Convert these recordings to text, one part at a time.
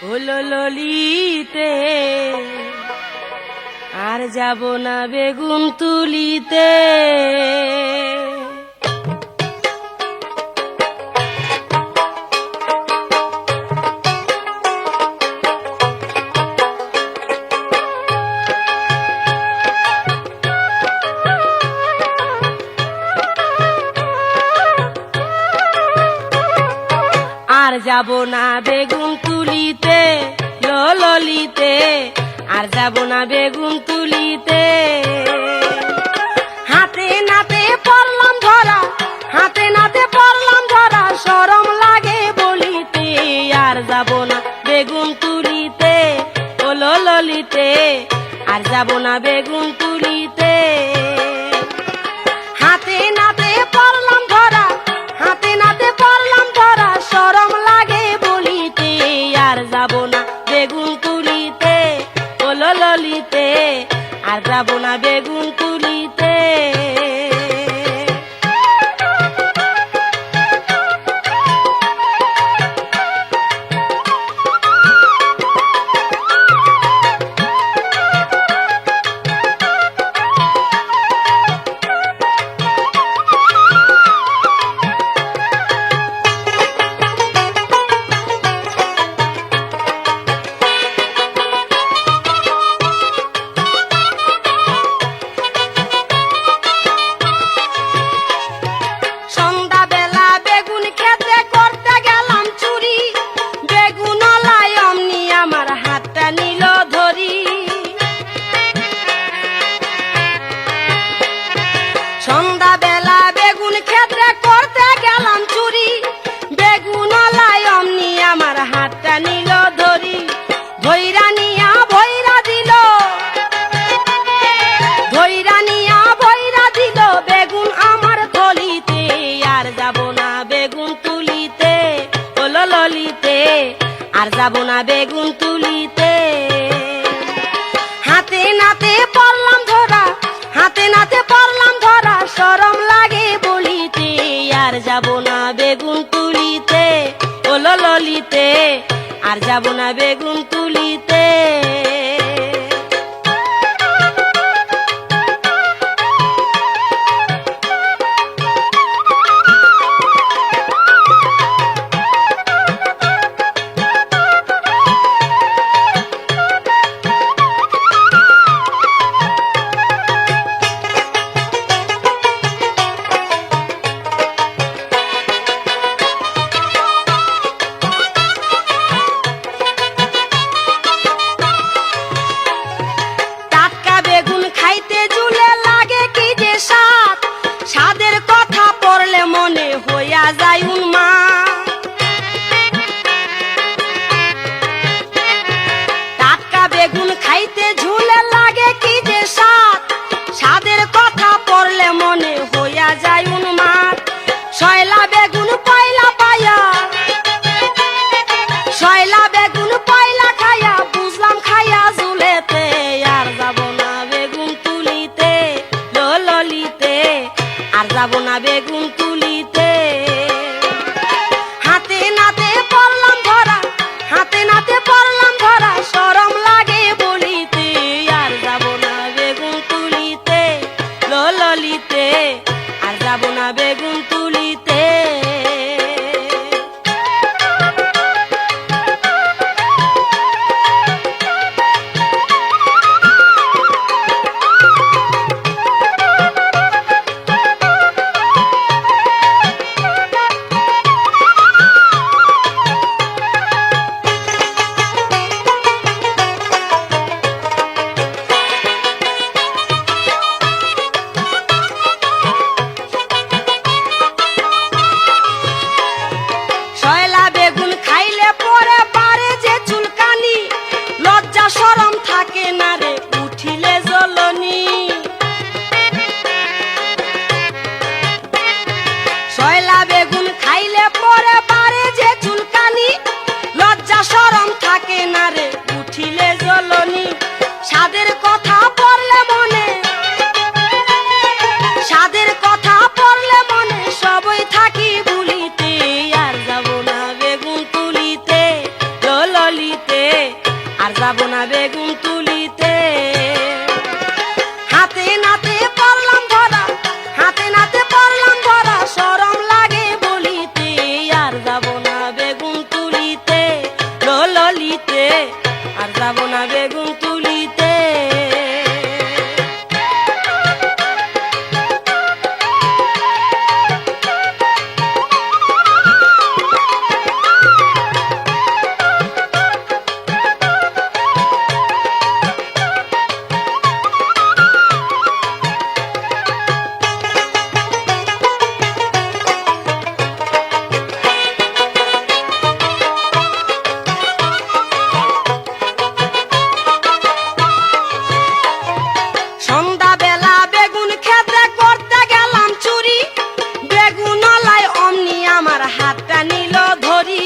হলো ললিতে আর যাব না বেগুন তুলিতে। আর যাব না বেগুন তুলিতে ললিতে, আর যাব না বেগুন তুলিতে। হাতে নাতে পড়লাম ধরা, হাতে নাতে পড়লাম ধরা, শরম লাগে বলিতে। আর যাব না বেগুন তুলিতে ললিতে, আর যাব না বেগুন তুলিতে। হাতে নাতে পড়লাম ধরা, হাতে নাতে পড়লাম ধরা, শরম লাগে বলিতে। আর যাব না বেগুন তুলিতে ললিতে, আর যাব না বেগুন তুলিতে। সন্ধ্যাবেলা বেগুন ক্ষেত্রে করতে গেলাম চুরি, বেগুনওয়ালায় অমনি আমার হাতটা নিল ধরি। ধইরা নিয়া ভইরা দিল, ধইরা নিয়া ভইরা দিল বেগুন আমার থলিতে। আর যাব না বেগুন তুলিতে ললিতে, আর যাব না বেগুন তুলিতে। হাতে নাতে পড়লাম ধরা, হাতে নাতে পড়লাম ধরা, শরম লাগে বলিতে। আর যাব না বেগুন তুলিতে ললিতে, আর যাব না বেগুন তুলিতে। বেগুন তুলিতে। হাতে নাতে পড়লাম ধরা, হাতে নাতে পড়লাম ধরা, শরম লাগে বলিতে, আর যাব না বেগুন তুলিতে, ললিতে, আর যাব না বেগুন তুলিতে। সন্ধ্যাবেলা বেগুন ক্ষেতে করতে গেলাম চুরি, বেগুনওয়ালায় অমনি আমার হাতটা নিল ধরি।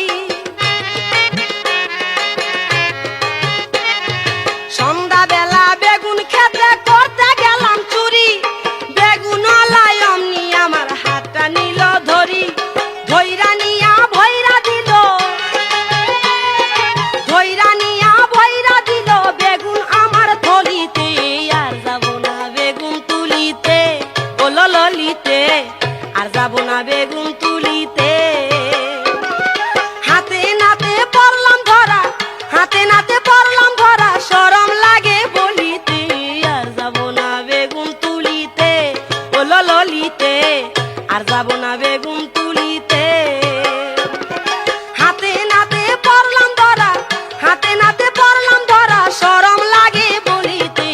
সন্ধ্যাবেলা বেগুন ক্ষেতে করতে গেলাম চুরি, বেগুনওয়ালায় অমনি আমার হাতটা নিল ধরি। ধইরা নিয়া ভইরা দিল, ধইরা নিয়া ভইরা দিল বেগুন আমার থলিতে, আর যাব না বেগুন তুলিতে, ও ললিতে, আর যাব না বেগুন তুলিতে। হাতে নাতে পড়লাম ধরা, হাতে নাতে পড়লাম ধরা, শরম লাগে বলিতে, আর যাব না বেগুন তুলিতে, ও ললিতে, আর যাব না বেগুন তুলিতে। হাতে নাতে পড়লাম ধরা, হাতে নাতে পড়লাম ধরা, শরম লাগে বলিতে,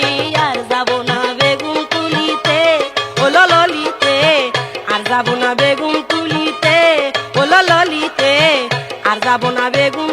আর যাব না বেগুন তুলিতে, ও ললিতে, আর যাব না বেগুন তুলিতে, ও ললিতে, আর যাব না বেগুন